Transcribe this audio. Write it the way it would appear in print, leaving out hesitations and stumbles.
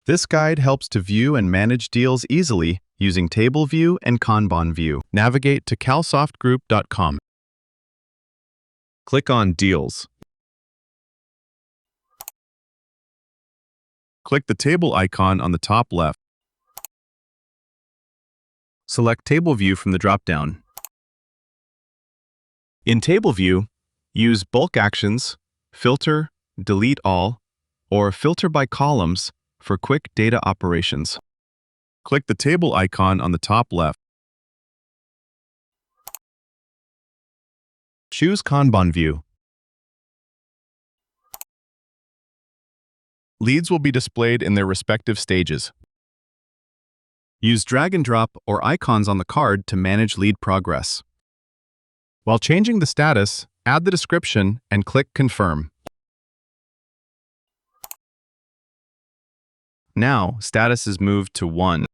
This guide helps to view and manage deals easily using Table View and Kanban View. Navigate to calsoftgroup.com. Click on Deals. Click the table icon on the top left. Select Table View from the drop-down. In Table View, use Bulk Actions, Filter, Delete All, or Filter by Columns for quick data operations. Click the table icon on the top left. Choose Kanban View. Leads will be displayed in their respective stages. Use drag and drop or icons on the card to manage lead progress. While changing the status, add the description and click Confirm. Now, status is moved to 1.